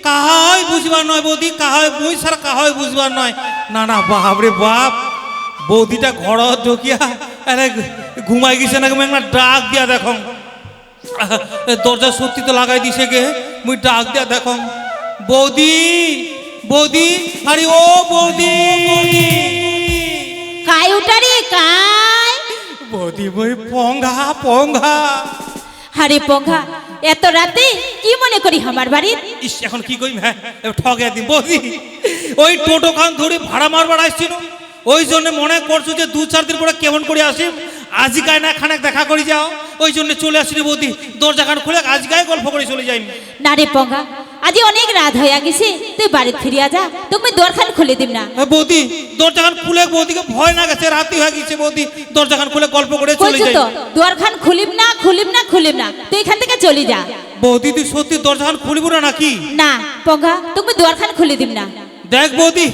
কাহাই বুঝবার নয় বৌদি, কাহাই মুই সারা কাহাই বুঝবার নয়। না না বাপ রে বাপ, বৌদিটা ঘর ঢুকিয়া আরে ঘুমাই গেছে না, একটা ডাক দিয়া দেখো, দরজা সত্যি তো লাগাই দিছে গে, মুই ডাক দিয়া দেখো, বৌদি বৌদি, আরে ও বৌদি, কাই উঠারে কাই বৌদি মই পঙ্গা পঙ্গা। আরে পঙ্গা, এত রাতে কি মনে করি আমার বাড়ি? ইস এখন কি করি, হ্যাঁ ঠকে দিন বৌদি, ওই টোটো খান ধরে ভাড়া মারবার আসছিল, ওই জন্য মনে করছো যে 2-4 দিন পরে কেমন করে আসি, আজি গায়ে না খানেক দেখা করে যাও, ওই জন্য চলে আসি বৌদি, দরজা খান খুলে আজ গায়ে গল্প করে চলে যাই। না রে পঙ্গা, আজি অনেক রাত হয়ে গেছে, তুই বাড়ি ফিরিয়া যা, তোকে দরখান খুলে দিম না। বৌদি দরজা খান খুলে, বৌদিকে ভয় না গেছে, রাতি হয়ে গেছে বৌদি, দরজা খান খুলে গল্প করে চলে যাই। দরখান খুলিম না খুলিম না খুলিম না, তুই এখান থেকে চলে যা। বৌদি তুই সত্যি দরজা খান খুলিব না নাকি? না পঙ্গা, তোকে দরখান খুলে দিম না। দেখ বৌদি,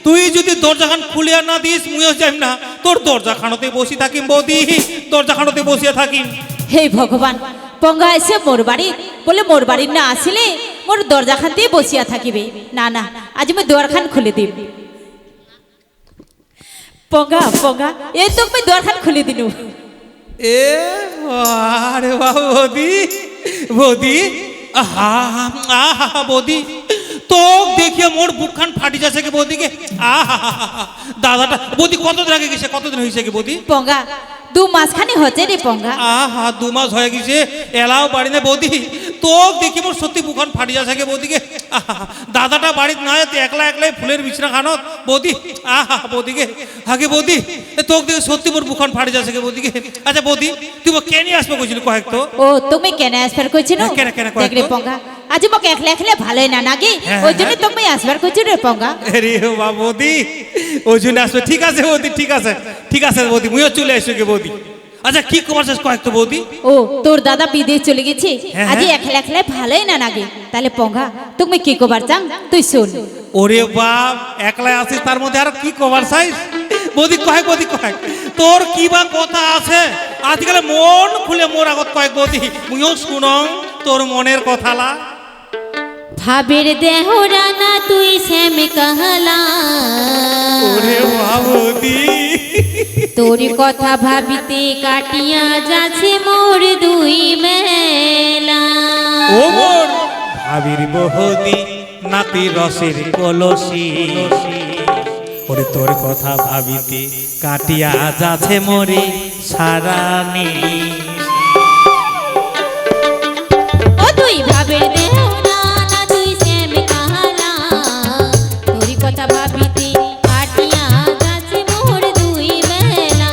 তুই যদি দরজা খান খুলিয়া না দিস মুইও যাইম না, তোর দরজা খানতে বসি থাকিম বৌদি, দরজা খানতে বসিয়া থাকিম। হে ভগবান, পঙ্গা এসে মোর বাড়ি বলে মোর বাড়ি না আসলে মোর দরজা খান দিয়ে বসিয়া থাকিবে। না না, আজ আমি দরখান খুলে দিব। পঙ্গা পঙ্গা, এই তো আমি দরখান খুলে দিনু। এ আরে বাবা বৌদি, বৌদি আহা আহা বৌদি, তো দেখিয়ে মোর বুকখান ফাটি যাচ্ছে কে বৌদিকে, আহা দাদাটা বৌদি কতদিন আগে গেছে, কতদিন হয়েছে কে বৌদি? পঙ্গা 2 মাস খানি হচ্ছে রে পঙ্গা। আহা 2 মাস হয়ে গেছে, এলাও বাড়ি না বৌদি, তো দেখি মোর সত্যি বুকখান ফাটি যাচ্ছে কে বৌদিকে, আহা দাদাটা বাড়িতে না যেতে একলা একলাই ফুলের বিছনা খানত বৌদি, আহা বৌদিকে আগে বৌদি, তোকে দেখে সত্যি মোর বুকখান ফাটি যাচ্ছে কে বৌদিকে। আচ্ছা বৌদি তুই কে নিয়ে আসবে কইছিল কয়েক তো? ও তুমি কেন আসবার কইছিল? কেন কেন দেখ রে পঙ্গা, আজ মকে একলা একলা ভালোই না নাকি, ওই জন্য তুমি আসবার কইছিল রে পঙ্গা। আরে বাবা বৌদি, ওই জন্য আসবে, ঠিক আছে বৌদি, ঠিক আছে ঠিক আছে বৌদি, মুইও চলে আসছি কে বৌদি। আচ্ছা কি খবর শেষ কয়েক তো বৌদি? ও তোর দাদা বিদেশ চলে গেছে, হ্যাঁ, আজ একলা একলা ভালোই না নাকি, তাহলে পঙ্গা তুমি কি কবার চান তুই শুন। ওরে বাপ, একলা আছিস তার মধ্যে আর কি কভার সাইজ, বৌদি কয়েক, বৌদি কয়েক, তোর কি বা কথা আছে আজকাল মন খুলে মোর আগত কয়েক বৌদি, মুইও শুনং তোর মনের কথালা। ভাবের দেহ রানা তুই শ্যাম কাহলা, ওরে বাবা বৌদি, তোর কথা ভাবিতে কাটিয়া যাচ্ছে মোর 2 মেলা। ও মোর ভাবির বৌদি নাতি রসের কলসি, ওরে তোর কথা ভাবিতে কাটিয়া যাচ্ছে মোরে সারানি। ও তুই ভাবের দেহ রানা তুই শ্যাম কাহলা, তোর কথা ভাবিতে কাটিয়া যাচ্ছে মোর 2 মেলা,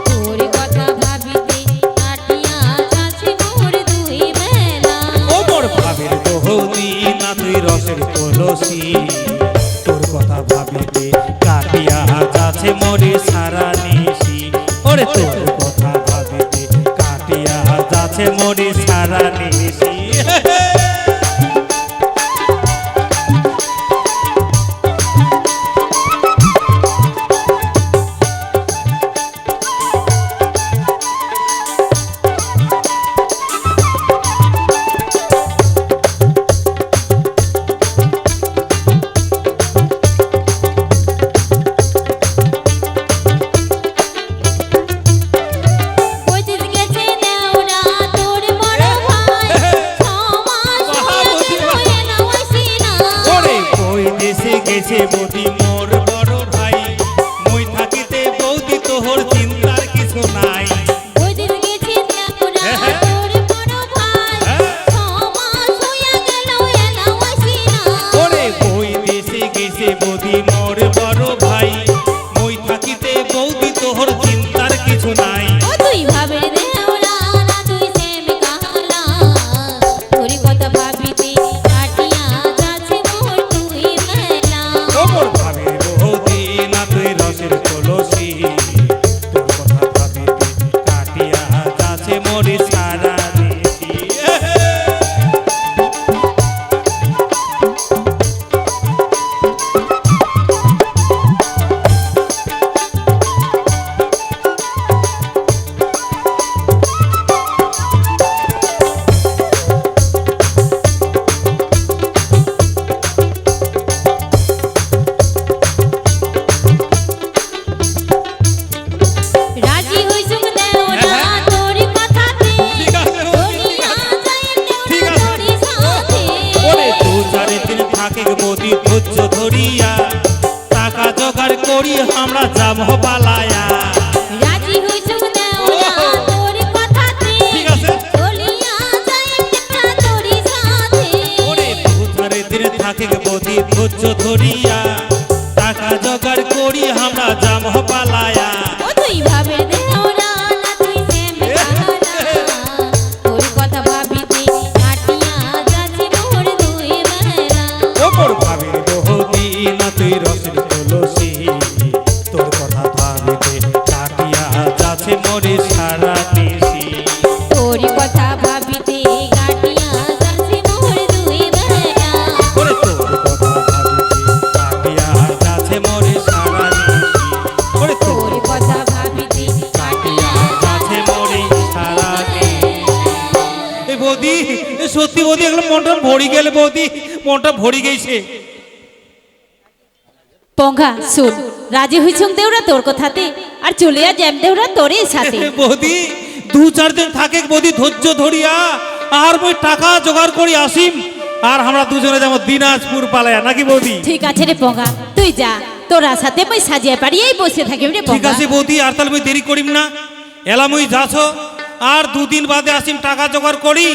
তোর কথা ভাবিতে কাটিয়া যাচ্ছে মোর 2 মেলা। ও মোর ভাবির বৌদি নাতি রসের কলসি, তোর কথা ভাবিতে কাটিয়া যাচ্ছে মোরে সারানিসি, ওরে তোর কথা ভাবিতে কাটিয়া যাচ্ছে মোরে সারানিসি। গেছে বৌদি মোর বড় ভাই, মই থাকিতে বৌদি তোহর চিন্তার কিছু নাই। ওরে বই দেশে গেছে বৌদি মোর বড় ভাই, মই থাকিতে বৌদি তোহর চিন্তার কিছু নাই। তুই ভাবের দেহ রানা তুই শ্যাম কাহলা, তোর কথা ভাবিতে কাটিয়া যাচ্ছে মোর 2 মেলা। ও মোর ভাবে ধৈর্য ধরিয়া টাকা জোগাড় করি আমরা যাবো পালায়া রাজি হইছো দেওরা তোর কথাতে ঠিক আছে। চলিয়া যাই একটা তোরি সাথে ওরে দুধারে দিনে থাকে বৌদি ধৈর্য ধরিয়া টাকা জোগাড় করি আমরা যাবো পালায়া ও তুই ভাবে দেওরা না তুই সেম তোর কথা ভাবিতে কাটিয়া যাচ্ছি মোর দুই বেলা ওপর ভাবির বৌদি না তুই রসের তুলসী তোর কথা ভাবিতে কাটিয়া যাচ্ছে মরে সারা দেশি তোর কথা ভাবিতে কাটিয়া যাচ্ছি মোর দুই বেলা ওরে তোর কথা ভাবিতে কাটিয়া যাচ্ছে মরে সারা দেশি ওরে তোর কথা ভাবিতে কাটিয়া যাচ্ছে মরে সারা দেশি এই বৌদি এ সত্যি বৌদি এগুলো মনটা ভরি গেলে বৌদি মনটা ভরি গেছে পঙ্গা শুন রাজি হইছুম দেওরা তোর কথাতে আর চলিয়া যাম দেওরা তোরই সাথে বৌদি দু চার দিন থাকে বৌদি ধৈর্য ধরিয়া আর মই টাকা জোগাড় করি আসিম আর আমরা দুজনে যাবো দিনাজপুর পালায়া নাকি বৌদি ঠিক আছে রে পঙ্গা তুই যা তোর আশাতে মই সাজিয়ে পারিয়েই বসে থাকিম রে ঠিক পঙ্গা আছে বৌদি আর তাহলে মই দেরি করিম না এলা মই যাছ আর দুদিন বাদে আসিম টাকা জোগাড় করি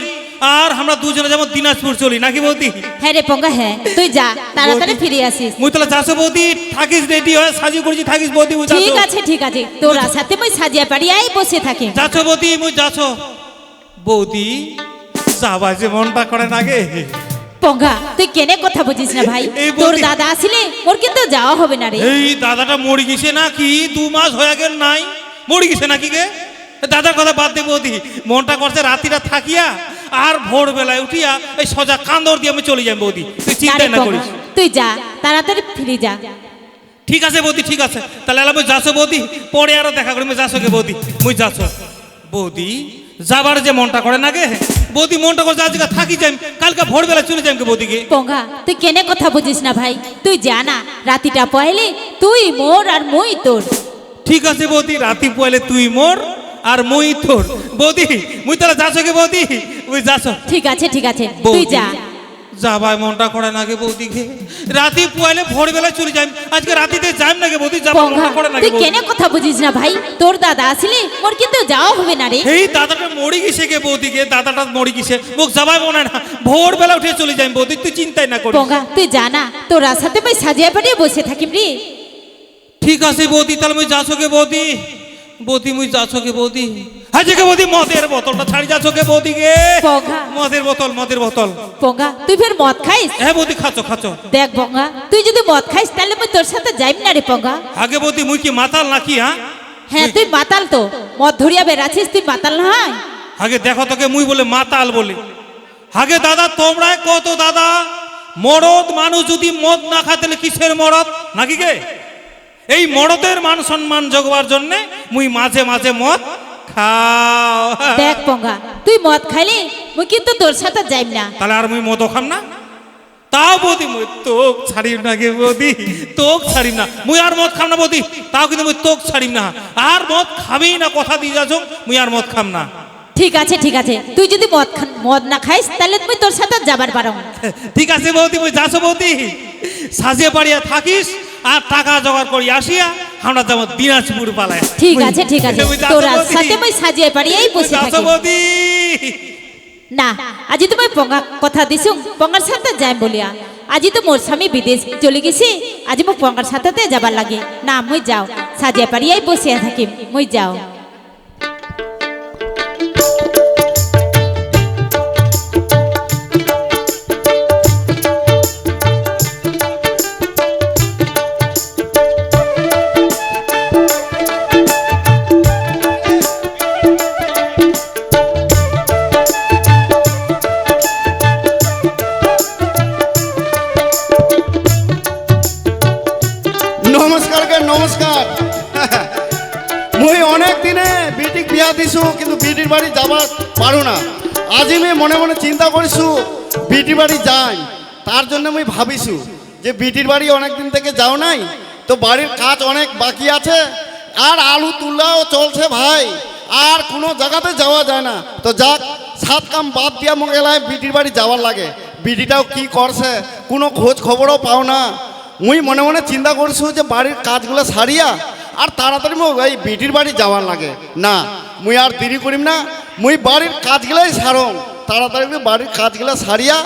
আর আমরা দুজনে যাবো দিনাজপুর চলি নাকি বৌদি হ্যাঁ রে পঙ্গা হ্যাঁ তুই যা তাড়াতাড়ি বৌদি, ফিরে আসিস মুই তাহলে যাচ্ছ বৌদি থাকিস রেডি হয়ে সাজি করেছি থাকিস বৌদি মুই ঠিক যাচ্ছ আছে ঠিক আছে তোর আশাতে মই সাজিয়ে পারিয়েই বসে থাকিম যাচ্ছ বৌদি মুই যাচ্ছ বৌদি যাবা যে মনটা করে নাগে পঙ্গা তুই কেনে কথা বুঝিস না ভাই এই তোর বৌদি- দাদা আসলে মোর কিন্তু যাওয়া হবে না রে এই দাদাটা মরে গেছে নাকি 2 মাস হয়ে গেল নাই মরে গেছে নাকি গে দাদার কথা বাদ দে বৌদি মনটা করছে রাতিটা থাকিয়া আর ভোরবেলায় উঠিয়া এই সোজা কান্দর দিয়ে আমি চলে যাই বৌদি তুই না চিন্তা রে না পঙ্গা করিস তুই যা তাড়াতাড়ি ফিরে যা ঠিক আছে বৌদি ঠিক আছে তাহলে আমি যাচ্ছ বৌদি পরে আরো দেখা করি মুই যাচ্ছ গে বৌদি মুই যাচ্ছ বৌদি যাবার যে মনটা করে না গে বৌদি মনটা করছে আজকে থাকি যাই কালকে ভোরবেলা চলে যাই গে বৌদিকে পঙ্গা তুই কেনে কথা বুঝিস না ভাই তুই যা না রাতিটা পয়লে তুই মোর আর মই তোর ঠিক আছে বৌদি রাতি পয়লে তুই মোর আর মুই তোর বৌদি মুই তাহলে যাচ্ছ গে বৌদি মুই যাচ্ছ ঠিক আছে তুই বৌদি যা যাবাই মনটা করে নাগে বৌদিকে রাতি পুয়ালে ভোরবেলা চলে যাই আজকে রাতিতে যাই নাকি বৌদি যাবা পঙ্গা মনটা করে নাগে তুই কেনে কথা বুঝিস না ভাই তোর দাদা আসলে মোর কিন্তু যাওয়া হবে না রে এই দাদাটা মরি গেছে গে বৌদিকে দাদাটা মরি গেছে মুখ যাবাই মনে না ভোরবেলা উঠে চলে যাই বৌদি তুই চিন্তাই না করিস পঙ্গা তুই যা না তোর আশাতে মই সাজিয়ে পারিয়ে বসে থাকিম রে ঠিক আছে বৌদি তাহলে মুই যাচ্ছ গে বৌদি বৌদি মুই যাচ্ছ গে বৌদি হাজে গে বৌদি মদের বোতলটা ছাড়ি যাচ্ছ গে বৌদি গে পঙ্গা মদের বোতল পঙ্গা তুই ফের মদ খাইস হ্যাঁ বৌদি খাচ্ছ দেখ পঙ্গা তুই যদি মদ খাইস তাহলে মই তোর সাথে যাইম না রে পঙ্গা আগে বৌদি মুই কি মাতাল নাকি হ্যাঁ হ্যাঁ তুই মাতাল তো মদ ধরিয়া বেড়াছিস তুই মাতাল নয় আগে দেখো তোকে মুই বলে মাতাল বলে আগে দাদা তোমরা কত দাদা মরদ মানুষ যদি মদ না খায় তাহলে কিসের মরদ নাকি গে এই মরদের মান সম্মান জগবার জন্য মুই মাঝে মাঝে মদ খাও দেখ পঙ্গা তুই মদ খাইলে মই কিন্তু তোর সাথে যাইম না তাহলে আর মুই মদ খাম না তাও বৌদি মুই তোক ছাড়িম না গে বৌদি তোক ছাড়িম না মুই আর মদ খাম না বৌদি তাও কিন্তু মুই তোক ছাড়িম না আর মদ খাবেই না কথা দিয়ে যাচ্ছ মুই আর মদ খাম না ঠিক আছে তুই যদি মদ না খাইস তাহলে তুমি তোর সাথে যাবার পারো ঠিক আছে বৌদি মুই যাচ্ছ বৌদি সাজিয়ে পাড়িয়া থাকিস আর টাকা জোগাড় করি আসিয়া আমরা যাবো দিনাজপুর পালায় ঠিক আছে মুই যাচ্ছ তোর বৌদি। সাথে মই সাজিয়ে পারিয়েই মুই বসে যাচ্ছ থাকি বৌদি না আজি তুমি পঙ্গা কথা দিছু পঙ্গার সাথে যাই বলিয়া আজি তো মোর স্বামী বিদেশ চলে গেছি আজি মোক পঙ্গার সাথে যাবার লাগে না মই যাও সাজিয়ে পারিয়েই বসে থাকি মই যাও নমস্কার মুই অনেক দিনে বিটিক বিয়া দিছু কিন্তু বিটির বাড়ি যাবার পারু না আজি আমি মনে মনে চিন্তা করিছু বিটির বাড়ি যাই তার জন্য মুই ভাবিছু যে বিটির বাড়ি অনেক দিন থেকে যাও নাই তো বাড়ির কাজ অনেক বাকি আছে আর আলু তুলাও চলছে ভাই আর কোনো জায়গাতে যাওয়া যায় না তো যাক সাত কাম বাদ দিয়া মোক এলায় বিটির বাড়ি যাওয়ার লাগে বিটিটাও কি করছে কোনো খোঁজ খবরও পাও না। মুই মনে মনে চিন্তা করছু যে বাড়ির কাজগুলো সারিয়া আর তাড়াতাড়ি এই বিটির বাড়ি যাওয়ার লাগে। না মুই আর দেরি করিম না, মুই বাড়ির কাজগুলাই সারম, তাড়াতাড়ি বাড়ির কাজগুলো সারিয়া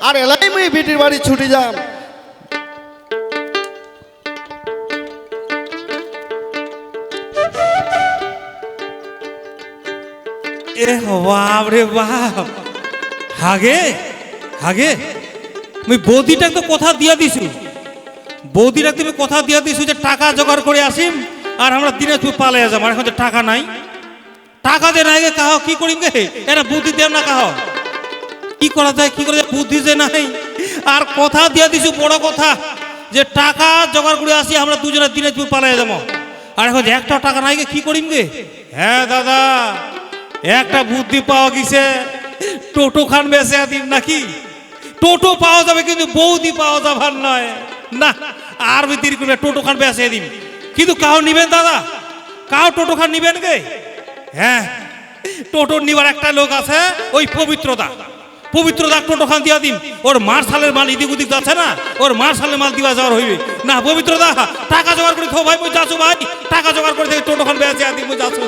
আর এলাই মুই বিটির বাড়ি ছুটি যাম। এ বাপ রে বাপ, হাগে হাগে আমি বৌদিটাকে তো কথা দিয়া দিছু, বৌদিটাকে তুমি কথা দিয়া দিছু যে টাকা জোগাড় করে আসিম আর আমরা দিনে তুমি পালিয়ে যাবো। এখন যে টাকা নাই, টাকা যে নাই গে কাহ কি করিম গে, এরা বুদ্ধি দেব না কাহ কি করা যায়, কি করা যায়, বুদ্ধি যে নাই। আর কথা দিয়া দিছু বড় কথা যে টাকা জোগাড় করে আসি আমরা দুজনে দিনে তুমি পালিয়ে যাবো। আর এখন যে একটা টাকা নাই গে কি করিম গে। হ্যাঁ দাদা, একটা বুদ্ধি পাওয়া গেছে, টোটো খান বেঁচে দিন নাকি। টোটো পাওয়া যাবে কিন্তু বৌদি পাওয়া যাবার নয়। না আর দেরি করবে, টোটো খান বেঁচে দিন। কিন্তু কাউ নিবেন দাদা, কাউ টোটো খান নিবেন গে। হ্যাঁ টোটো নিবার একটা লোক আছে, ওই পবিত্রদা, পবিত্রদা টোটো খান দিয়া দিন। ওর মার্শালের মাল ইদিক উদিক যাচ্ছে না, ওর মার্শালের মাল দিবা যাওয়ার হইবে না। পবিত্রদা টাকা জোগাড় করে খো ভাই, মুই যাচ্ছু ভাই, টাকা জোগাড় করে থেকে টোটো খান বেঁচে দিন, মুই যাচ্ছু।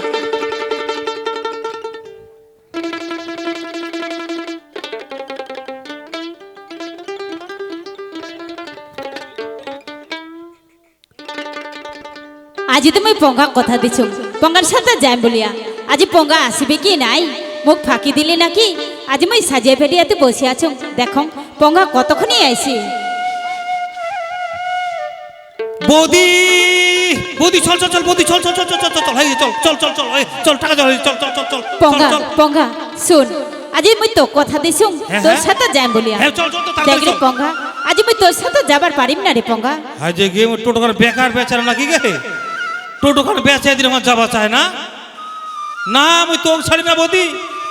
আজি তুমি পঙ্গা কথা দিছ পঙ্গার সাথে যাই বলিয়া, আজি পঙ্গা আসবে কি নাই মুখ ফাঁকি দিলি নাকি। আজি মই সাজিয়ে ফেলিয়াতে বসে আছো, দেখো পঙ্গা কতক্ষণই আইছি। বৌদি বৌদি চল চল চল, বৌদি চল চল চল চল চল চল, এই চল চল চল চল, এই চল টাকা চল চল চল চল চল পঙ্গা চল পঙ্গা শুন, আজি মই তো কথা দিছুম হ্যাঁ, তোর হ্যাঁ। সাথে যাই বলিয়া। হ্যাঁ চল চল তো দেখ তাড়াতাড়ি রে চল। পঙ্গা, আজি মই তোর সাথে যাবার পারিম না রে পঙ্গা। হাই যে গেম টোটো করে বেকার বেচারা নাকি গে, টোটো করে বেচে দিলে আমার যাবা চায় না। না আমি তোকে ছাড়ি না বৌদি,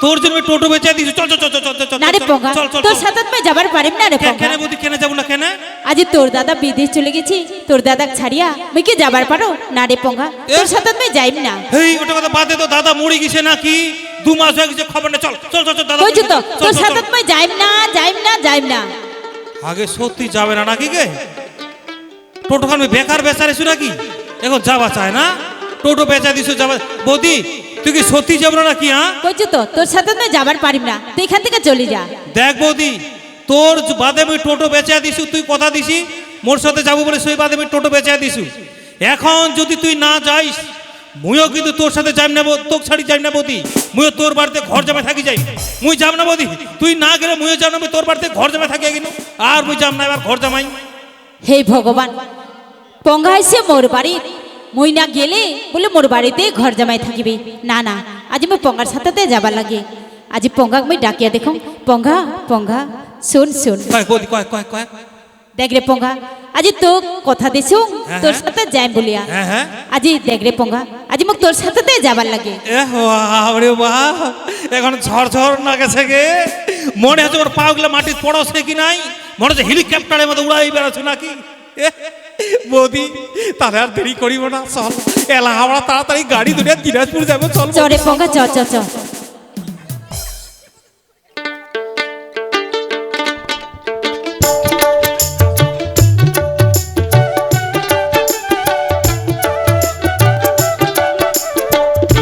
তোর জন্য আমি টোটো বেচে দিছি। চল চল চল চল চল না রে পঙ্গা, চল চল তোর চল। সাথে মই যাবার পারিম না রে পঙ্গা। কেন বৌদি কেন যাবো না কেন? আজি তোর দাদা বিদেশ চলে গেছি, তোর দাদা ছাড়িয়া মই কি যাবার পারো না রে পঙ্গা। তোর সাথে মই যাইম না। এই ওটা কথা বাদ দে তো, দাদা মরে গেছে নাকি 2 মাস হয়ে গেছে, খবর না। চল চল চল চল দাদা কইছো তো চল, তোর চল, সাথে চল। মই যাইম না যাইম না যাইম না। আগে সত্যি যাবে না নাকি গে, টোটো খান বেকার বেচারেছো নাকি, এখন যাবা চায় না, টোটো বেচা দিছো যাবা। বৌদি তুই কি সত্যি যাবো না নাকি? হ্যাঁ কইছো তো তোর সাথে মই যাবার পারিম না, তুই এখান থেকে চলে যা। দেখ বৌদি, তোর বাদে আমি টোটো বেচা দিছু, তুই কথা দিছি মোর সাথে যাবো বলে, সেই বাদে আমি টোটো বেচা দিছু। এখন যদি তুই না যাইস, মুইও কিন্তু তোর সাথে যাই না, তোকে ছাড়ি যাই না বৌদি। মুইও তোর বাড়িতে ঘর জামাই থাকি যাই, মুই যাব না বৌদি। তুই না গেলে মুইও যাব না, আমি তোর বাড়িতে ঘর জামাই থাকি গেল, আর মুই যাব না এবার ঘর জামাই। হে ভগবান, পঙ্গা এসে মোর বাড়ি, মই না গেলে বলে মোর বাড়িতে ঘর জামাই থাকিবি। না না, আজি মই পঙ্গার সাথে যাবার লাগে। আজি পঙ্গা মই ডাকিয়া দেখো, পঙ্গা পঙ্গা শুন শুন। কয় বৌদি কয় কয় কয়। দেখ রে পঙ্গা, আজি তো কথা দিছু হ্যাঁ, তোর হ্যাঁ। সাথে যাই বলিয়া। হ্যাঁ হ্যাঁ আজি দেখ রে পঙ্গা, আজি মোক তোর সাথে যাবার লাগে। এ বাবরে বাপ, এখন ঝড় না গেছে গে, মনে হচ্ছে ওর পাগুলো মাটি পড়ছে কি নাই, মনে হচ্ছে হেলিকপ্টারের মতো উড়াই বেড়াচ্ছে নাকি। এ, বৌদি তাহলে আর দেরি করিব না, চল এলা আমরা তাড়াতাড়ি গাড়ি ধরে দিনাজপুর যাবো। চল চরে পঙ্গা চ চ চ।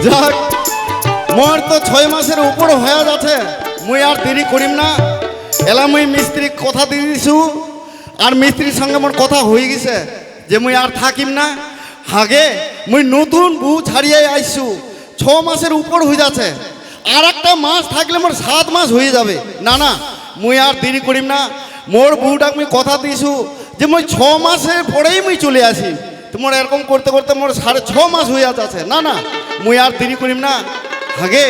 যাক, মোর তো 6 মাসের উপর হয়ে যাচ্ছে, মুই আর দেরি করিম না। এলা মুই মিস্ত্রি কথা দিয়ে দিছু, আর মিস্ত্রির সঙ্গে মোর কথা হয়ে গেছে যে মুই আর থাকিম না। হাগে মুই নতুন বউ ছাড়িয়ে আইসু, 6 মাসের উপর হয়ে যাচ্ছে, আর একটা মাস থাকলে মোর 7 মাস হয়ে যাবে। না না, মুই আর দেরি করিম না। মোর বউটাকে মুই কথা দিছু যে মুই 6 মাসের পরেই মুই চলে আসি। তোমার এরকম করতে করতে মোর 6.5 মাস হয়ে যাচ্ছে। না না, মুই আর দেরি করিম না। আগে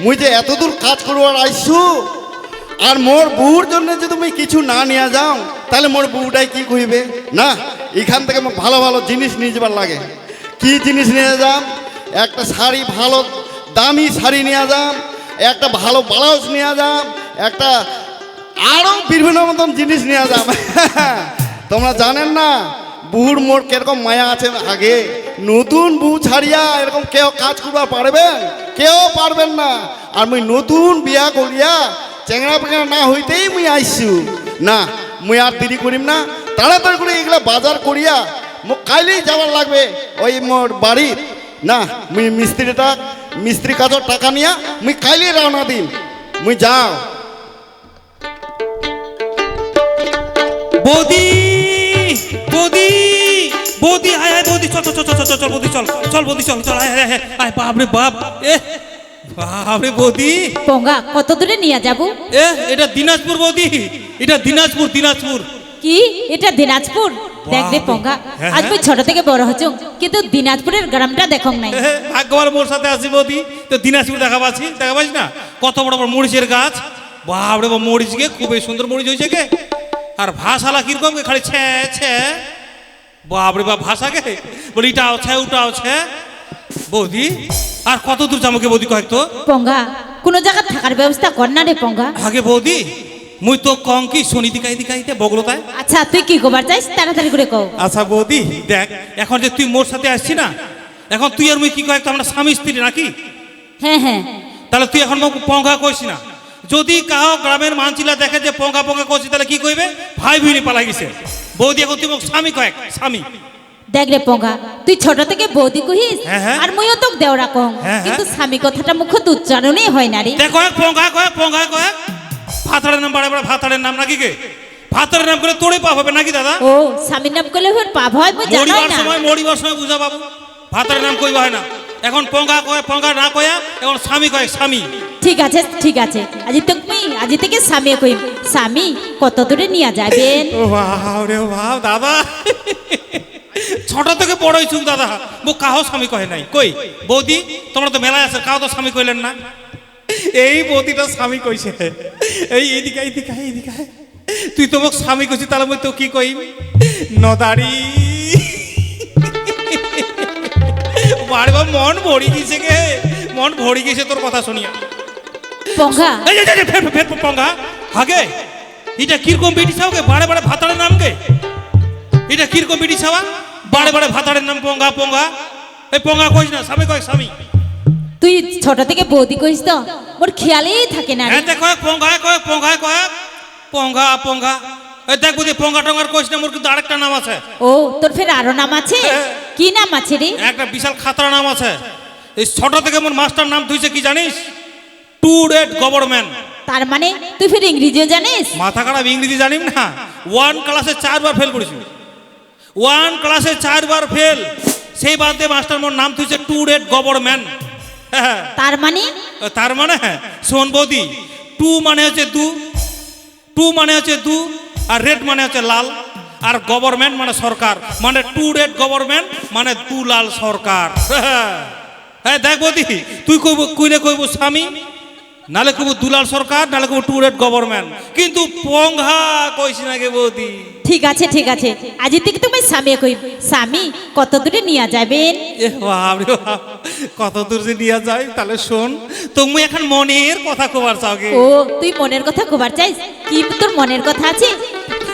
মুই যে এত দূর কাজ করবার আইসু, আর মোর বউর জন্য যদি মুই কিছু না নিয়ে যাও, তাহলে মোর বউটাই কি কইবে। না, এখান থেকে মোক ভালো ভালো জিনিস নিয়ে যাবার লাগে। কি জিনিস নিয়ে যাম? একটা শাড়ি, ভালো দামি শাড়ি নিয়ে যাম, একটা ভালো ব্লাউজ নিয়ে যাম, একটা আরও বিভিন্ন মতন জিনিস নিয়ে যাম। তোমরা জানেন না বুড় মোর কিরকম মায়া আছে। আগে নতুন বউ ছাড়িয়া এরকম কেউ কাজ করবা পারবেন? কেউ পারবেন না। আর মুই নতুন বিয়া করিয়া চেংড়া পেংড়া না হইতেই মুই আইসু। না মুই আর দেরি করিম না, তাড়াতাড়ি করে এগুলা বাজার করিয়া মোক কাইলেই যাওয়ার লাগবে ওই মোর বাড়ি। না মুই মিস্ত্রি কাজের টাকা নিয়া মুই কাইলেই রওনা দিন, মুই যাও। বৌদি বৌদি বৌদি আয় আয় বৌদি, চল চল চল চল চল বৌদি, চল চল বৌদি, চল চল আয় আয় আয় আয়। বাপরে বাপ, এ বাপরে বৌদি, পঙ্গা কত দূরে নিয়ে যাব? এটা দিনাজপুর বৌদি, এটা দিনাজপুর দিনাজপুর। কি এটা দিনাজপুর? দেখ রে পঙ্গা, হ্যাঁ, আজ আমি ছোট থেকে বড় হচ্ছি কিন্তু দিনাজপুরের গ্রামটা দেখং নাই। ভাগ্যবান মোর সাথে আসি বৌদি, তো দিনাজপুর দেখা পাচ্ছি না, কত বড় বড় মরিচের গাছ। বাপরে বাপ, মরিচ গে খুবই সুন্দর মরিচ হয়েছে গে। আর ভাষালা কিরকম গে, খালি ছে ছে। বাপরে বাপ, ভাষা গে বলি এটা আছে ওটা আছে। বৌদি আর কত দূর যাবো গে বৌদি, কয়েক তো পঙ্গা কোন জায়গা থাকার ব্যবস্থা কর না রে পঙ্গা। আগে বৌদি মুই তো কম কি শনি দিকাইতে বগলতায়। আচ্ছা তুই কি কবার চাইস তাড়াতাড়ি করে কও। আচ্ছা বৌদি দেখ, এখন যে তুই মোর সাথে আসছি না, এখন তুই আর মুই কি কয়েক তো আমরা স্বামী স্ত্রী নাকি? হ্যাঁ হ্যাঁ, তাহলে তুই এখন পঙ্গা কইস না। যদি কাহ গ্রামের মানচিলা দেখে যে পঙ্গা পঙ্গা করছি, তাহলে কি কইবে? ভাই ভিনি পালা গেছে। বৌদি এখন তুই মোক স্বামী কয়েক, স্বামী। দেখ রে পঙ্গা, তুই ছোট থেকে বৌদি কহিস হ্যাঁ, হ্যাঁ। আর মুইও তো দেওরা কম, হ্যাঁ, কিন্তু স্বামী কথাটা মুখত উচ্চারণই হয় না রে। দেখ কয়েক পঙ্গা কয়েক পঙ্গা কয়েক। ভাতারের নাম বাড়ে বাড়ে, ভাতারের নাম নাকি গে? ভাতারের নাম করে তোরে পাপ হবে নাকি দাদা? ও স্বামীর নাম করলে ওর পাপ হয় মুই জানাই মরিবার না। সময় বুঝা বাবু, ভাতারের নাম কইবা হয় না। এখন পঙ্গা কয়, পঙ্গা না কয়া এখন স্বামী কয়েক, স্বামী। ঠিক আছে ঠিক আছে, আজি থেকে স্বামী কইম। স্বামী কত দূরে নিয়ে যাবেন? ও ভাব রে ভাব দাদা, ছোট থেকে বড় হয়েছু দাদা, বউ কাহ স্বামী কহে নাই। কই বৌদি তোমরা তো মেলায় আছে, কাহ তো স্বামী কইলেন না। এই বৌদিটা স্বামী কইছে, এই এইদিকে এইদিকে এইদিকে। তুই তো মোক স্বামী কইছি, তাহলে মই তো কি কইম? নদারি বাড়ি বা মন ভরি গেছে গে, মন ভরি গেছে তোর কথা শুনিয়া। পঙ্গা এই যে যে ফের ফের পঙ্গা আগে, এটা কিরকম বেটি ছাও গে? বাড়ে বাড়ে ভাতারের নাম গে, এটা কিরকম বেটি ছাওয়া? বাড়ে বাড়ে ভাতারের নাম পঙ্গা পঙ্গা। এই পঙ্গা কইস না, স্বামী কয় স্বামী। তুই ছোট থেকে বৌদি কইস তো মোর খেয়ালেই থাকে না রে। হ্যাঁ কয়েক পঙ্গা কয়েক পঙ্গা কয়েক পঙ্গা পঙ্গা। এই দেখ বুঝি পঙ্গা টঙ্গার কইস না, মোর কিন্তু আরেকটা নাম আছে। ও তোর ফের আরো নাম আছে? কি নাম আছে রে? একটা বিশাল খাতরা নাম আছে। এই ছোট থেকে মোর মাস্টার নাম তুইছে কি জানিস? টু রেড গভর্নমেন্ট। তার মানে তুই ফের ইংরেজিও জানিস? মাথা খারাপ, ইংরেজি জানিম না? 1 ক্লাসে 4 বার ফেল করেছি, 1 ক্লাসে 4 বার ফেল। সেই বাদে মাস্টার মোর নাম তুইছে টু রেড গভর্নমেন্ট। তার মানে? তার মানে শোন বৌদি, টু মানে হচ্ছে টু মানে হচ্ছে দু, আর রেড মানে হচ্ছে লাল, আর গভর্নমেন্ট মানে সরকার, মানে টু রেড গভর্নমেন্ট মানে দু লাল সরকার। হ্যাঁ দেখ বৌদি, তুই কইলে কইব স্বামী, নালে কইব দুলাল সরকার, নালে কইব টু রেড গভর্নমেন্ট, কিন্তু পঙ্গা কইস না গে বৌদি। ঠিক আছে ঠিক আছে, আজ থেকে তুমি স্বামী কইব। স্বামী কত দূরে নিয়ে যাবেন? এ বাপ রে বাপ, কত দূর যে নিয়ে যাই। তাহলে শোন, তুমি এখন মনের কথা কবার চাও গে? ও তুই মনের কথা কবার চাইস? কি তোর মনের কথা আছে?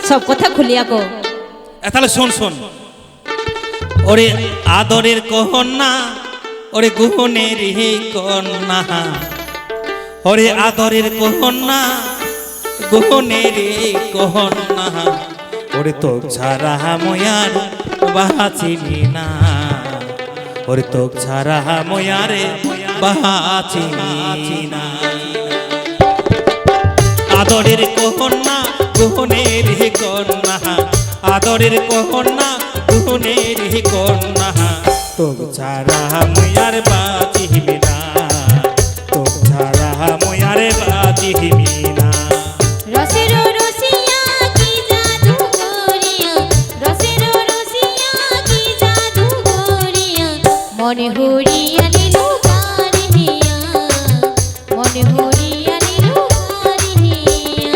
সব কথা খুলিয়া কো। তাহলে শোন শোন। ওরে আদরের কন্যা, ওরে গুহনের হে কন্যা, ওরে আদরের কন্যা, গুহনের কন্যা, ওরে তো ছাড়া ময়ার বাঁচিবি না, ওরে তো ছাড়া ময়ারে বাঁচিবি না। আদরের কন্যা, গুহনের কন্যা, আদরের কন্যা, গুহনের কন্যা, তো ছাড়া ময়ার বাঁচিবি না, তো ছাড়া ময়ারে বাঁচিবি না। রসের রসিয়া কি জাদু করিয়া, রসের রসিয়া কি জাদু করিয়া, মনে হরিয়া নিলু কারিয়া, মনে হরিয়া নিলু কারিয়া।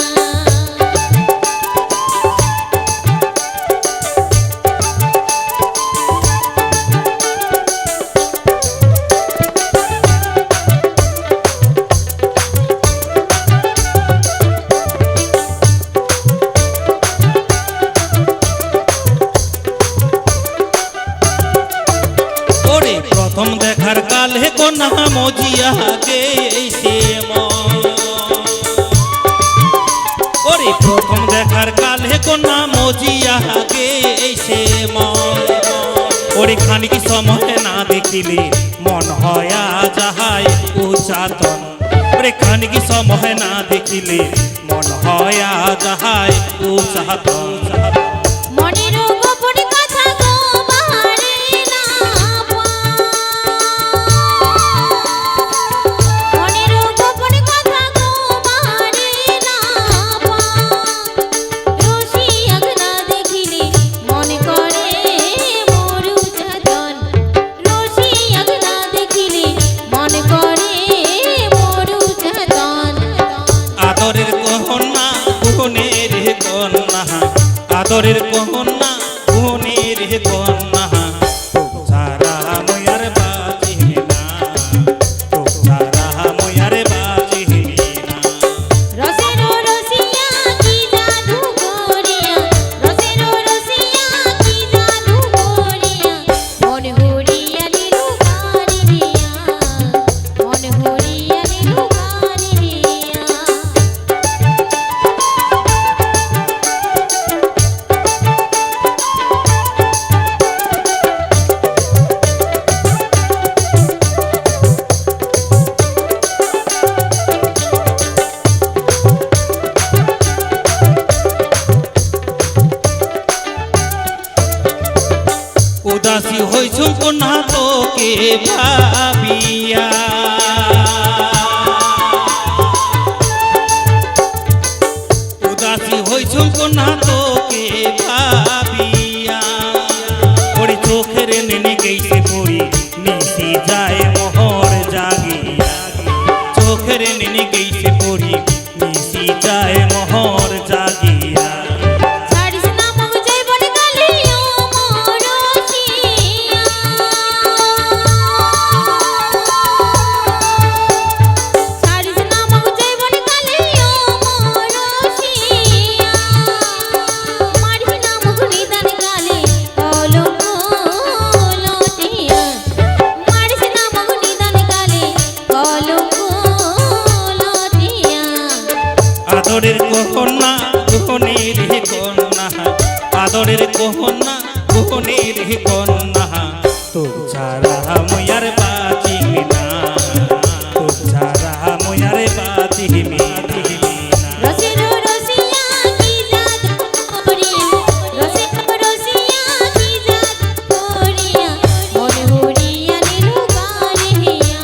ওরে প্রথম দেখার কালে কন্যা মজিয়া গেছে মন, ওরে প্রথম দেখার মজিয়া গেছে মন ওরে খানিক সময় না দেখিলে মন হয়া যাহাই উচাতন ওরে খানিক সময় না দেখিলে মন হয়া যাহাই উচাতন মনের গোপন কথা গো বাহারে না মনের গোপন কথা গো বাহারে না রসিয়াক না দেখিলে মন করে মরু যাতন রসিয়াক না দেখিলে মন করে মরু যাতন আদরের কন্যা গুণের কন্যা আদরের কন্যা গুণের কন্যা সারা ময়ার বাজি না সারা ময়ার বাজি না রসের রসিয়া কি জাদু করিয়া রসের রসিয়া কি জাদু করিয়া মন হরিয়া নিরু কারিয়া মন হরিয়া নিরু কারিয়া উদাসী হইছু কন্যা তোকে ভাবিয়া উদাসী হইছু কন্যা তোকে ভাবিয়া ওরে চোখের নেনে গেছে পড়ি নিশি যায় মোহর জাগিয়া চোখের নেনে গেছে পড়ি নিশি যায় মোহর জাগিয়া ছাড়িস না মগ জীবন কালিও মরসিয়া ছাড়িস না মগ জীবন কালিও মরসিয়া মারিস না মগ নিদান কালে কলঙ্ক লটিয়া মারিস না মগ নিদান কালে কলঙ্ক লটিয়া আদরের কন্যা গুহনের কন্যা আদরের কন্যা গুহনের কন্যা তো ছাড়া ময়ার বাঁচি না তো ছাড়া ময়ার বাঁচি না রসের রসিয়া কি জাদু করিয়া রসের রসিয়া কি জাদু করিয়া মন হরিয়া নিরু কারিয়া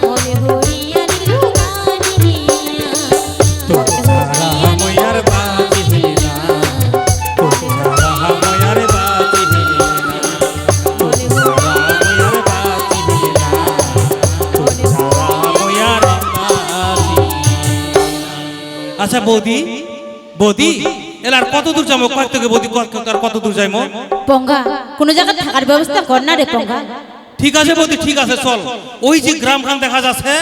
মন হরিয়া নিরু কারিয়া তো ছাড়া ময়ার বাঁচি না তো ছাড়া ময়ার বাঁচি না তো ছাড়া ময়ার বাঁচি না তো ছাড়া ময়ার বাঁচি আচ্ছা বৌদি বৌদি এলার কত দূর যাবো কয়েক থেকে বৌদি কত দূর যাইমো পঙ্গা কোন জায়গা থাকার ব্যবস্থা কর না রে পঙ্গা ঠিক আছে বৌদি ঠিক আছে চল ওই যে গ্রাম খান দেখা যাচ্ছে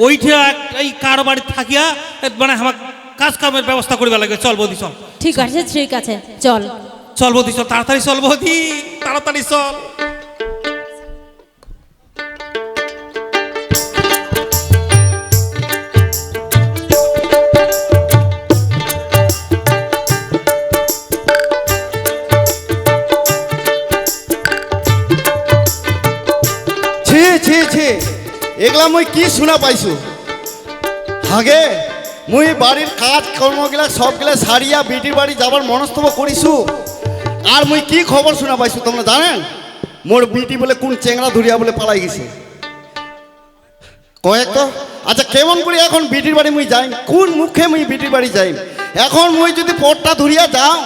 ওইটা এই কারো বাড়ি থাকিয়া মানে আমার কাজ কামের ব্যবস্থা করিবা লাগে চল বৌদি চল ঠিক আছে চল চল বৌদি চল তাড়াতাড়ি চল বৌদি তাড়াতাড়ি চল ছি ছি ছি এগুলা মুই কি শুনা পাইছো হাগে মুই বাড়ির কাজ কর্মগুলা সবগুলা সারিয়া বিটির বাড়ি যাবার মনস্তব করিছু আর মুই কি খবর শোনা পাইছো তোমরা জানেন মোর বিটি বলে কোন চেংড়া ধরিয়া বলে পালাই গেছে কয়েক তো আচ্ছা কেমন করে এখন বিটির বাড়ি মুই যাই কোন মুখে মুই বিটির বাড়ি যাই এখন মুই যদি পথটা ধরিয়া যাও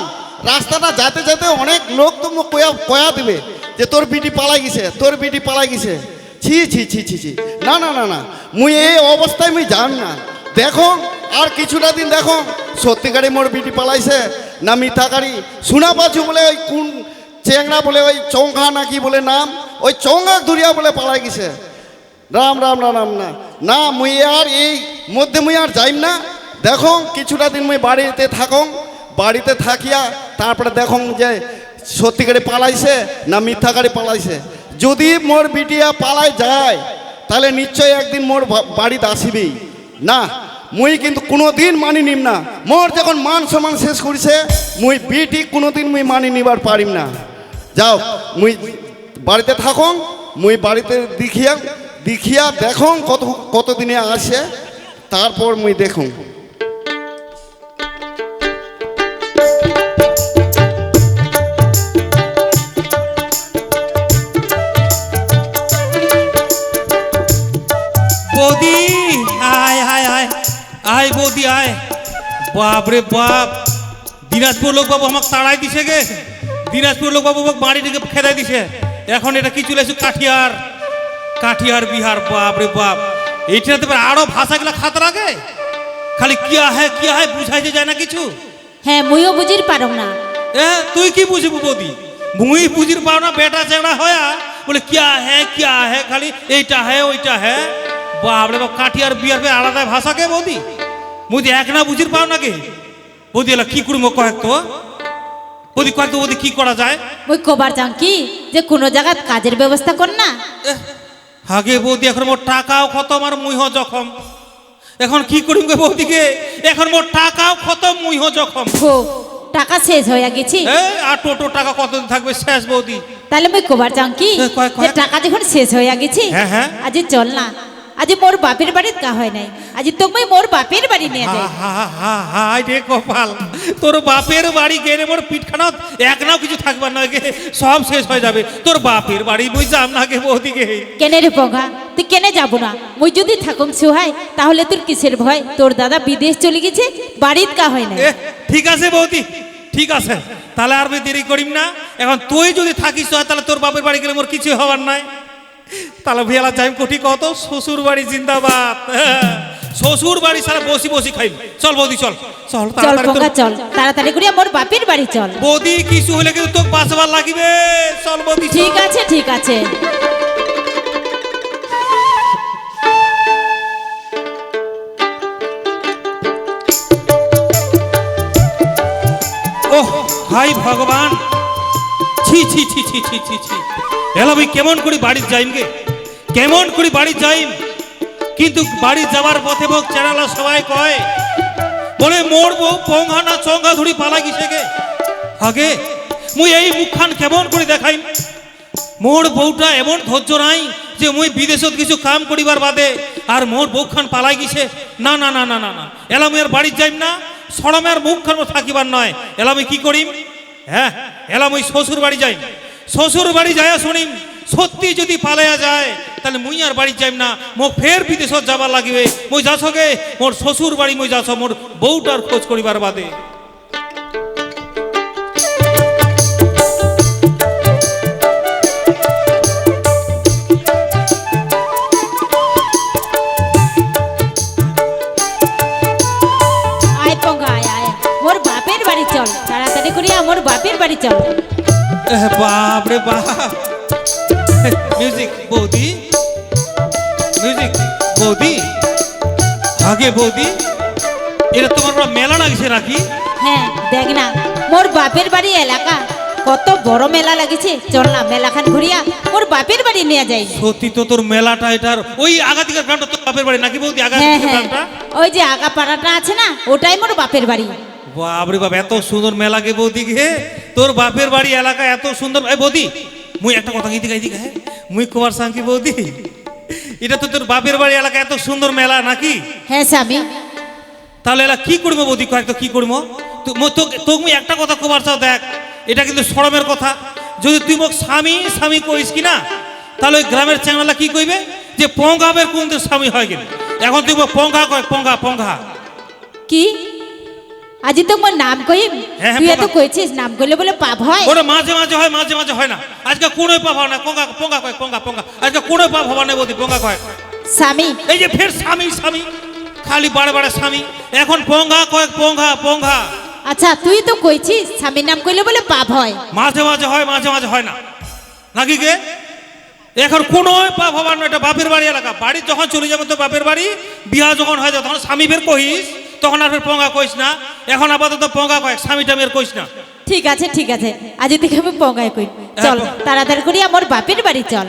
রাস্তাটা যেতে যেতে অনেক লোক তো মোক কয়া দিবে যে তোর বিটি পালাই গেছে তোর বিটি পালাই গেছে ছি ছি ছি ছি ছি না না না না মুই এই অবস্থায় মুই যাম না দেখো আর কিছুটা দিন দেখো সত্যিকারে মোর বিটি পালাইছে না মিথ্যাকারী শোনা পাচ্ছু বলে ওই কোন চেংড়া বলে ওই চৌঙ্গা নাকি বলে নাম ওই চৌঙ্গা ধরিয়া বলে পালাই গেছে রাম রাম রাম রাম না না মুই আর এই মধ্যে মুই আর যাইম না দেখো কিছুটা দিন মুই বাড়িতে থাকো বাড়িতে থাকিয়া তারপরে দেখো যে সত্যিকারে পালাইছে না মিথ্যাকারে পালাইছে যদি মোর বিটিয়া পালাই যায় তাহলে নিশ্চয়ই একদিন মোর বাড়িতে আসিবেই না মুই কিন্তু কোনোদিন মানি নিম না। মোর যখন মান সম্মান শেষ করিছে মুই বিটি কোনোদিন মুই মানি নিবার পারিম না। যাও মুই বাড়িতে থাকুন, মুই বাড়িতে দেখিয়া দেখুন কতদিনে আসে, তারপর মুই দেখুন। বৌদি আয় আয় আয় আয় বৌদি আয়। বাপ রে বাপ, দিনাজপুর লোক বাবু আমাকে তাড়াই দিছে গে। দিনাজপুর লোক বাবু আমাকে বাড়ি থেকে খেদাই দিছে। এখন এটা কি চলে এসে কাঠিয়ার, কাঠিয়ার বিহার। বাপ রে বাপ, এইটাতে আরো ভাষাগুলা খাতরা গে। খালি কিয়া হ্যাঁ বুঝাইতে যায় না কিছু। হ্যাঁ মুইও বুঝির পারো না। তুই কি বুঝবো বৌদি? মুই বুঝির পাও না, বেটা চেংড়া হয়া বলে কিয়া হ্যাঁ খালি এইটা হ্যাঁ ওইটা হ্যাঁ। বাপ রে বাপ, কাঠিয়ার বিহার পে আলাদা ভাষা কে বৌদি? মুই এক না বুঝির পাও না কে বৌদি? এলা কি করবো কয়েক তো বৌদি, কয়েক তো বৌদি কি করা যায়? মুই কবার চাও কি যে কোনো জায়গায় কাজের ব্যবস্থা কর না। আগে বৌদি এখন মোর টাকাও খতম আর মুই জখম। এখন কি করিম গে বৌদিকে? এখন মোর টাকাও খতম, মুই জখম। হো টাকা শেষ হয়ে গেছি। আর টোটো টাকা কতদিন থাকবে শেষ বৌদি? তাহলে মুই কবার চাও কি কয়। যে টাকা যখন শেষ হয়ে গেছি, হ্যাঁ। আজ চল না, আজ মোর বাপের বাড়ির কা হয় নাই, আজ তুমি মোর বাপের বাড়ি নিয়ে যাই। হাই রে কপাল, তোর বাপের বাড়ি গেলে মোর পিঠখানা এক নাও কিছু থাকবার নয় গে, সব শেষ হয়ে যাবে। তোর বাপের বাড়ি মুই যাম না গে বৌদি গে। কেনে রে পঙ্গা, তুই কেনে যাবো না? মুই যদি থাকুম সুহাই, তাহলে তোর কিসের ভয়? তোর দাদা বিদেশ চলে গেছে, বাড়ির কা হয় নাই। ঠিক আছে বৌদি, ঠিক আছে, তাহলে আর দেরি করিম না। এখন তুই যদি থাকিস তাহলে তোর বাপের বাড়ি গেলে মোর কিছু হবার নাই। তাহলে ভিয়ালা যাইম কোটি কত, শ্বশুর বাড়ি জিন্দাবাদ। শ্বশুর বাড়ি সারা বসি বসি খাইম। চল বৌদি চল চল চল পঙ্গা চল, তাড়াতাড়ি করে মোর বাপের বাড়ি চল। বৌদি কিছু হলে কিন্তু তোকে বাঁচবার লাগিবে। চল বৌদি। ঠিক আছে ঠিক আছে। ওহ হাই ভগবান, ছি ছি ছি ছি ছি ছি ছি। এলা ভাই কেমন করে বাড়ি যাইম গে, কেমন করে বাড়ি যাইম? কিন্তু বাড়ি যাওয়ার পথে মুখ চেনালা সবাই কয় বলে মোর বউ পঙ্গা না চঙ্গা ধরি পালা গেছে গে। আগে মুই এই মুখখান কেমন করে দেখাইম? মোর বউটা এমন ধৈর্য নাই যে মুই বিদেশত কিছু কাম করিবার বাদে আর মোর বউখান পালাই গেছে। না না না না না না, এলা মুই আর বাড়ি যাইম না। সরমের মুখখান থাকিবার নয়। এলা আমি কি করিম? হ্যাঁ, এলা মুই শ্বশুর বাড়ি যাইম। শ্বশুর বাড়ি যাইয়া শুনিম সত্যি যদি পালাইয়া যায় তাহলে মুই আর বাড়ি যাইম না, মোক ফের বিদেশত যাবার লাগিবে। মুই যাছ গে মোর শ্বশুর বাড়ি, মুই যাছ মোর বউটার খোঁজ করিবার বাদে। আয় পঙ্গা আয় আয়, মোর বাপের বাড়ি চল, তাড়াতাড়ি করে মোর বাপের বাড়ি চল। বাপ রে বাপ, মিউজিক বৌদি, মিউজিক বৌদি। আগে বৌদি, এটা তোমার বড় মেলা লাগছে নাকি? হ্যাঁ দেখ না, মোর বাপের বাড়ি এলাকা কত বড় মেলা লাগিছে। চল না মেলাখান ঘুরিয়া মোর বাপের বাড়ি নিয়ে যাই। সত্যি তো তোর মেলাটা, এটার ওই আগাদিকার গ্রামটা তোর বাপের বাড়ি নাকি বৌদি? হ্যাঁ আগাদিকার হ্যাঁ, গ্রামটা, ওই যে আগা পাড়াটা আছে না, ওটাই মোর বাপের বাড়ি। বাপ রে বাপ, এত সুন্দর মেলা গে বৌদি গে। তোর বাপের বাড়ি এলাকা এত সুন্দর। এই বৌদি মুই একটা কথা দিকে হ্যাঁ, মুই কুমার সাংকি বৌদি, এটা তো তোর বাপের বাড়ি এলাকা এত সুন্দর মেলা নাকি? হ্যাঁ স্বামী। তাহলে এলা কি করবো বৌদি, কয়েক তো কি করবো? তোকে মুই একটা কথা কবার চাও, দেখ এটা কিন্তু শরমের কথা। যদি তুই মোক স্বামী স্বামী কইস কি না, তাহলে ওই গ্রামের চ্যাংলা কি কইবে যে পঙ্গাবের কোন স্বামী হয় গেল। এখন তুই মোক পঙ্গা কয়, পঙ্গা পঙ্গা কি আজি তো মোর নাম কইম? হ্যাঁ, তুই পঙ্গা। এত কইছিস নাম কইলে বলে পাপ হয়? ওটা মাঝে মাঝে হয়, মাঝে মাঝে হয় না। আজকে কোনোই পাপ হয় না। পঙ্গা পঙ্গা কয়, পঙ্গা পঙ্গা। আজকে কোনোই পাপ হবার নেই বৌদি, পঙ্গা কয়। স্বামী এই যে ফের স্বামী স্বামী, খালি বারে বারে স্বামী। এখন পঙ্গা কয়, পঙ্গা পঙ্গা। আচ্ছা তুই তো কইছিস স্বামীর নাম কইলে বলে পাপ হয়। মাঝে মাঝে হয়, মাঝে মাঝে হয় না নাকি গে? এখন কোনো পাপ হবার নয়, এটা বাপের বাড়ি এলাকা। বাড়ি যখন চলে যাবে তো বাপের বাড়ি, বিয়া যখন হয়ে যাবে তখন স্বামী ফের কহিস, তখন আর ফের পঙ্গা কইস না। এখন আপাতত পঙ্গা কয়, স্বামীটা মেয়ের কইস না। ঠিক আছে ঠিক আছে, আজ থেকে আমি পঙ্গায় কই। চল তাড়াতাড়ি করে মোর বাপের বাড়ি চল।